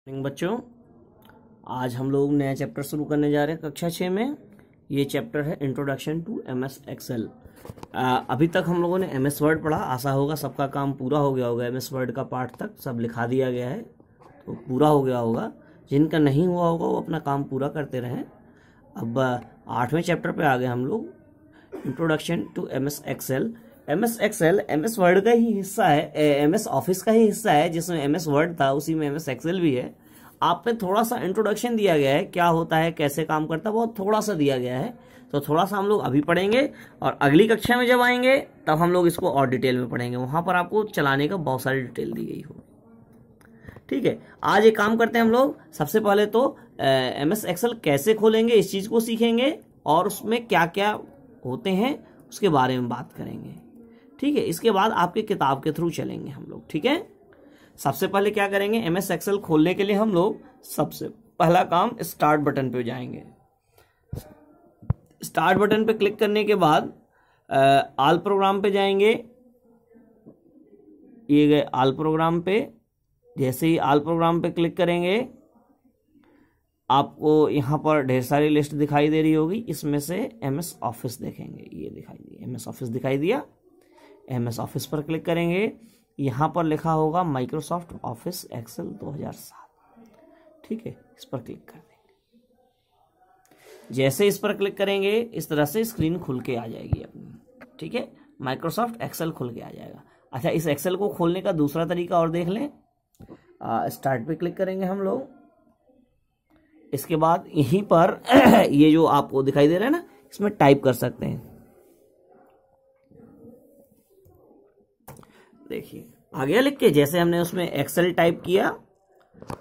बच्चों, आज हम लोग नया चैप्टर शुरू करने जा रहे हैं कक्षा 6 में। ये चैप्टर है इंट्रोडक्शन टू एमएस एक्सेल। अभी तक हम लोगों ने एमएस वर्ड पढ़ा। आशा होगा सबका काम पूरा हो गया होगा। एमएस वर्ड का पार्ट तक सब लिखा दिया गया है तो पूरा हो गया होगा। जिनका नहीं हुआ होगा वो अपना काम पूरा करते रहें। अब 8वें चैप्टर पे आ गए हम लोग, introduction to MS Excel. MS Excel MS Word का ही हिस्सा है, एमएस ऑफिस का ही हिस्सा है। जिसमें एमएस वर्ड था उसी में एमएस एक्सेल भी है। आप पे थोड़ा सा इंट्रोडक्शन दिया गया है, क्या होता है, कैसे काम करता है, बहुत थोड़ा सा दिया गया है। तो थोड़ा सा हम लोग अभी पढ़ेंगे और अगली कक्षा में जब आएंगे तब हम लोग इसको और डिटेल में पढ़ेंगे। वहां पर आपको चलाने का बहुत सारी डिटेल दी गई होगी। ठीक है, आज एक काम करते हैं हम लोग। सबसे पहले तो एमएस एक्सेल कैसे खोलेंगे इस चीज को सीखेंगे और उसमें क्या क्या होते हैं उसके बारे में बात करेंगे। ठीक है, इसके बाद आपके किताब के थ्रू चलेंगे हम लोग। ठीक है, सबसे पहले क्या करेंगे, एमएस एक्सेल खोलने के लिए हम लोग सबसे पहला काम स्टार्ट बटन पे जाएंगे। स्टार्ट बटन पे क्लिक करने के बाद ऑल प्रोग्राम पे जाएंगे। ये गए ऑल प्रोग्राम पे। जैसे ही ऑल प्रोग्राम पे क्लिक करेंगे आपको यहाँ पर ढेर सारी लिस्ट दिखाई दे रही होगी। इसमें से एमएस ऑफिस देखेंगे, ये दिखाई दिया, एमएस ऑफिस दिखाई दिया। एमएस ऑफिस पर क्लिक करेंगे। यहाँ पर लिखा होगा माइक्रोसॉफ्ट ऑफिस एक्सेल 2007। ठीक है, इस पर क्लिक कर देंगे। जैसे इस पर क्लिक करेंगे इस तरह से स्क्रीन खुल के आ जाएगी अपनी। ठीक है, माइक्रोसॉफ्ट एक्सेल खुल के आ जाएगा। अच्छा, इस एक्सेल को खोलने का दूसरा तरीका और देख लें। स्टार्ट पे क्लिक करेंगे हम लोग। इसके बाद यहीं पर ये जो आपको दिखाई दे रहा है ना, इसमें टाइप कर सकते हैं। देखिए आ गया लिख के। जैसे हमने उसमें एक्सेल टाइप किया,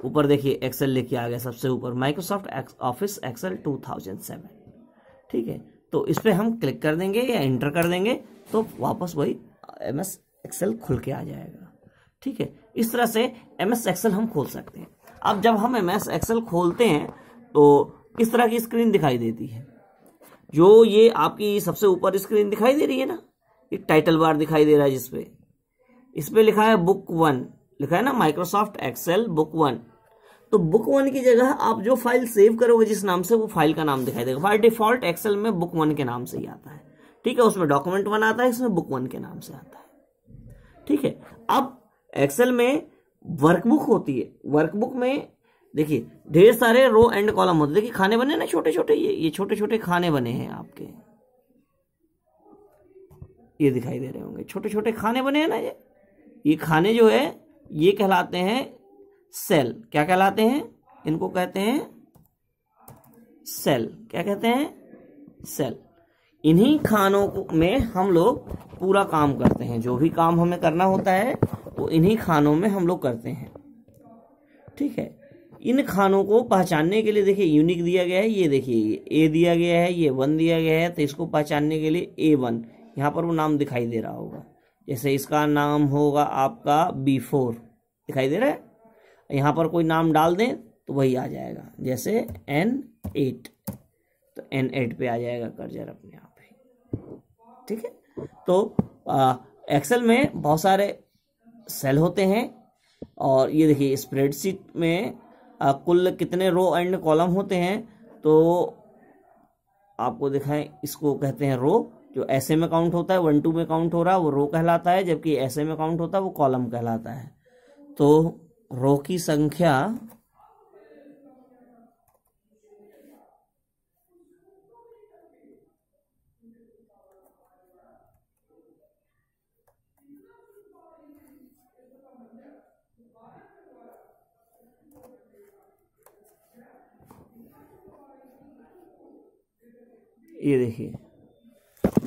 ऊपर देखिए एक्सेल लिख के आ गया सबसे ऊपर, माइक्रोसॉफ्ट ऑफिस एक्सेल 2007। ठीक है, तो इस पे हम क्लिक कर देंगे या एंटर कर देंगे तो वापस वही एमएस एक्सेल खुल के आ जाएगा। ठीक है, इस तरह से एमएस एक्सेल हम खोल सकते हैं। अब जब हम एमएस एक्सेल खोलते हैं तो इस तरह की स्क्रीन दिखाई देती है। जो ये आपकी सबसे ऊपर स्क्रीन दिखाई दे रही है ना, एक टाइटल बार दिखाई दे रहा है जिसपे इस पे लिखा है बुक 1, लिखा है ना माइक्रोसॉफ्ट एक्सेल बुक 1। तो बुक 1 की जगह आप जो फाइल सेव करोगे जिस नाम से, वो फाइल का नाम दिखाई देगा। बाय डिफॉल्ट एक्सेल में बुक 1 के नाम से ही आता है। ठीक है, उसमें डॉक्यूमेंट 1 आता है, इसमें बुक 1 के नाम से आता है। ठीक है, अब एक्सेल में वर्कबुक होती है। वर्कबुक में देखिए ढेर सारे रो एंड कॉलम होते हैं। देखिए खाने बने ना छोटे छोटे, ये छोटे छोटे खाने बने हैं आपके, ये दिखाई दे रहे होंगे, छोटे छोटे खाने बने हैं ना। ये खाने जो है ये कहलाते हैं सेल। क्या कहलाते हैं? इनको कहते हैं सेल। क्या कहते हैं? सेल। इन्हीं खानों में हम लोग पूरा काम करते हैं। जो भी काम हमें करना होता है वो इन्हीं खानों में हम लोग करते हैं। ठीक है, इन खानों को पहचानने के लिए देखिए यूनिक दिया गया है। ये देखिए ये ए दिया गया है, ये 1 दिया गया है। तो इसको पहचानने के लिए A1, यहाँ पर वो नाम दिखाई दे रहा होगा। जैसे इसका नाम होगा आपका B4, दिखाई दे रहा है। यहाँ पर कोई नाम डाल दें तो वही आ जाएगा। जैसे N8, तो N8 पे आ जाएगा कर्सर अपने आप ही। ठीक है, तो एक्सेल में बहुत सारे सेल होते हैं। और ये देखिए स्प्रेडशीट में कुल कितने रो एंड कॉलम होते हैं, तो आपको दिखाएं, इसको कहते हैं रो। जो ऐसे में काउंट होता है, 1 2 में काउंट हो रहा है वो रो कहलाता है, जबकि ऐसे में काउंट होता है वो कॉलम कहलाता है। तो रो की संख्या ये देखिए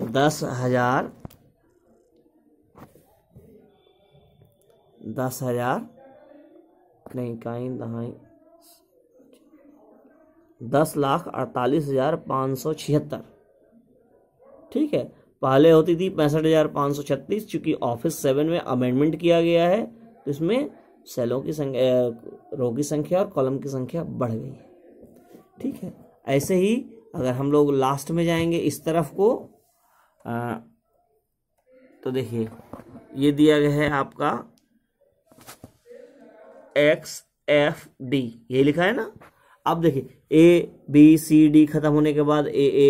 10,000 नहीं, कहीं दहाई 10,48,576। ठीक है, पहले होती थी 65,536। चूंकि ऑफिस 7 में अमेंडमेंट किया गया है तो इसमें सेलों की संख्या, रो की संख्या और कॉलम की संख्या बढ़ गई है। ठीक है, ऐसे ही अगर हम लोग लास्ट में जाएंगे इस तरफ को, तो देखिए ये दिया गया है आपका XFD ये लिखा है ना। अब देखिए ABCD खत्म होने के बाद AA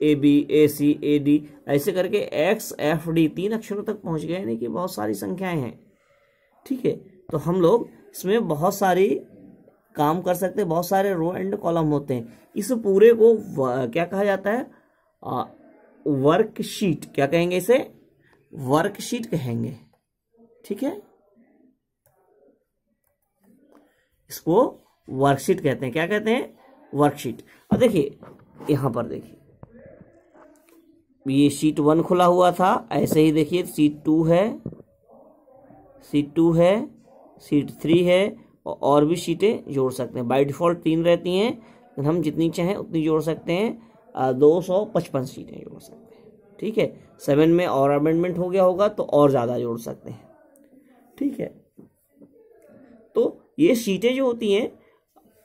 AB AC AD ऐसे करके XFD 3 अक्षरों तक पहुंच गए, यानी कि बहुत सारी संख्याएं हैं। ठीक है, तो हम लोग इसमें बहुत सारी काम कर सकते हैं, बहुत सारे रो एंड कॉलम होते हैं। इस पूरे को क्या कहा जाता है, वर्कशीट। क्या कहेंगे इसे, वर्कशीट कहेंगे। ठीक है, इसको वर्कशीट कहते हैं। क्या कहते हैं, वर्कशीट। अब देखिए यहां पर देखिए, ये शीट 1 खुला हुआ था, ऐसे ही देखिए शीट 2 है, शीट 2 है, शीट 3 है, और भी शीटें जोड़ सकते हैं। बाय डिफॉल्ट 3 रहती हैं, लेकिन हम जितनी चाहें उतनी जोड़ सकते हैं। 255 शीटें जोड़ सकते हैं। ठीक है, 7 में और अमेंडमेंट हो गया होगा तो और ज़्यादा जोड़ सकते हैं। ठीक है, तो ये शीटें जो होती हैं,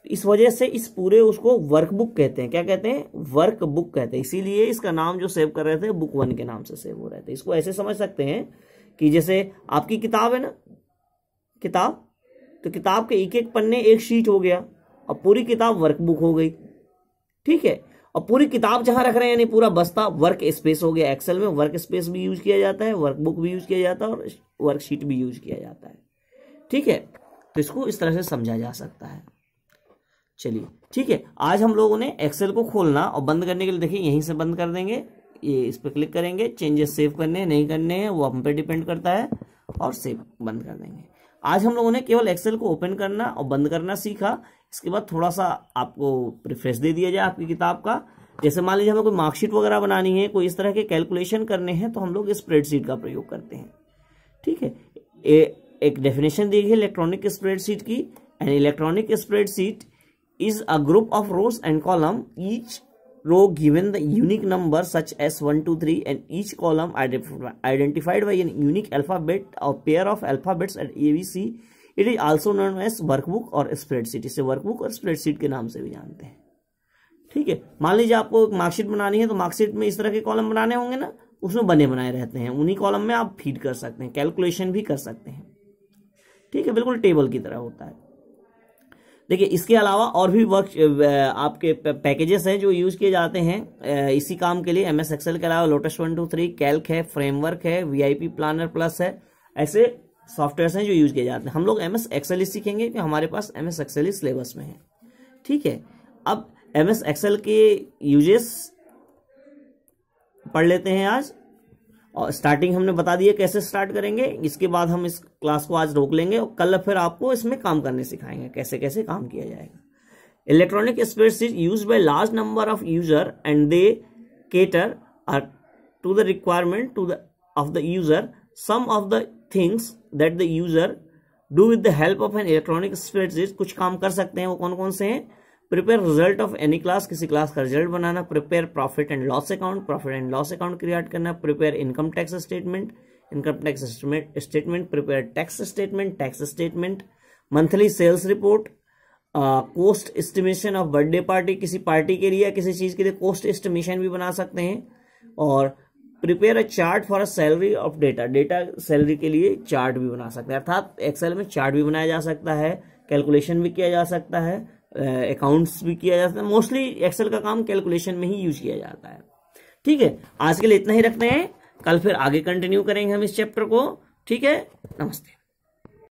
इस वजह से इस पूरे उसको वर्कबुक कहते हैं। क्या कहते हैं, वर्कबुक कहते हैं। इसीलिए इसका नाम जो सेव कर रहे थे बुक 1 के नाम से सेव हो रहे थे। इसको ऐसे समझ सकते हैं कि जैसे आपकी किताब है ना, किताब, तो किताब के एक एक पन्ने एक शीट हो गया, अब पूरी किताब वर्कबुक हो गई। ठीक है, और पूरी किताब जहां रख रहे हैं यानी पूरा बस्ता वर्क स्पेस हो गया। एक्सेल में वर्क स्पेस भी यूज किया जाता है, वर्कबुक भी यूज किया जाता है, और वर्कशीट भी यूज किया जाता है। ठीक है, तो इसको इस तरह से समझा जा सकता है। चलिए ठीक है, आज हम लोगों ने एक्सेल को खोलना और बंद करने के लिए देखिए यहीं से बंद कर देंगे। ये इस पर क्लिक करेंगे, चेंजेस सेव करने नहीं करने हैं वो हम पे डिपेंड करता है, और सेव बंद कर देंगे। आज हम लोगों ने केवल एक्सेल को ओपन करना और बंद करना सीखा। इसके बाद थोड़ा सा आपको प्रिफ्रेश दे दिया जाए आपकी किताब का। जैसे मान लीजिए हमें कोई मार्कशीट वगैरह बनानी है, कोई इस तरह के कैलकुलेशन करने हैं, तो हम लोग स्प्रेडशीट का प्रयोग करते हैं। ठीक है, एक डेफिनेशन दी गई इलेक्ट्रॉनिक स्प्रेडशीट की। N electronic spreadsheet is a group of rows and column, each row given the unique number such as 1 2 3 and each column identified by a unique alphabet or pair of alphabets at ABC. It is also known as workbook और spreadsheet। इसे workbook और spreadsheet के नाम से भी जानते हैं। ठीक है, मान लीजिए आपको मार्कशीट बनानी है, तो मार्कशीट में इस तरह के कॉलम बनाने होंगे ना, उसमें बने बनाए रहते हैं, उन्हीं कॉलम में आप फीड कर सकते हैं, कैलकुलेशन भी कर सकते हैं। ठीक है, बिल्कुल टेबल की तरह होता है। देखिए इसके अलावा और भी वर्क आपके पैकेजेस हैं जो यूज किए जाते हैं इसी काम के लिए। एमएस एक्सेल के अलावा लोटस 1 2 3, कैल्क है, फ्रेमवर्क है, वीआईपी प्लानर प्लस है, ऐसे सॉफ्टवेयर हैं जो यूज किए जाते हैं। हम लोग एमएस एक्सेल ही सीखेंगे कि हमारे पास एमएस एक्सेल ही सिलेबस में है। ठीक है, अब एमएस एक्सेल के यूजेस पढ़ लेते हैं आज, और स्टार्टिंग हमने बता दिया कैसे स्टार्ट करेंगे। इसके बाद हम इस क्लास को आज रोक लेंगे और कल फिर आपको इसमें काम करने सिखाएंगे, कैसे कैसे काम किया जाएगा। Electronic spreadsheet used by large number of user and they cater to the requirement of the user. Some of the things that the user do with the help of an electronic spreadsheet, कुछ काम कर सकते हैं, वो कौन कौन से हैं। Prepare result of any class, किसी क्लास का रिजल्ट बनाना। Prepare profit and loss account, profit and loss account create करना। Prepare income tax statement, income tax statement. Prepare tax statement, tax statement. Monthly sales report. Cost estimation of birthday party, किसी party के लिए या किसी चीज के लिए cost estimation भी बना सकते हैं। और prepare a chart for a salary of data, data salary के लिए चार्ट भी बना सकते हैं। अर्थात एक्सेल में चार्ट भी बनाया जा सकता है, कैलकुलेशन भी किया जा सकता है, अकाउंट्स भी किया जाता है। मोस्टली एक्सेल का काम कैलकुलेशन में ही यूज किया जाता है। ठीक है, आज के लिए इतना ही रखते हैं, कल फिर आगे कंटिन्यू करेंगे हम इस चैप्टर को। ठीक है, नमस्ते।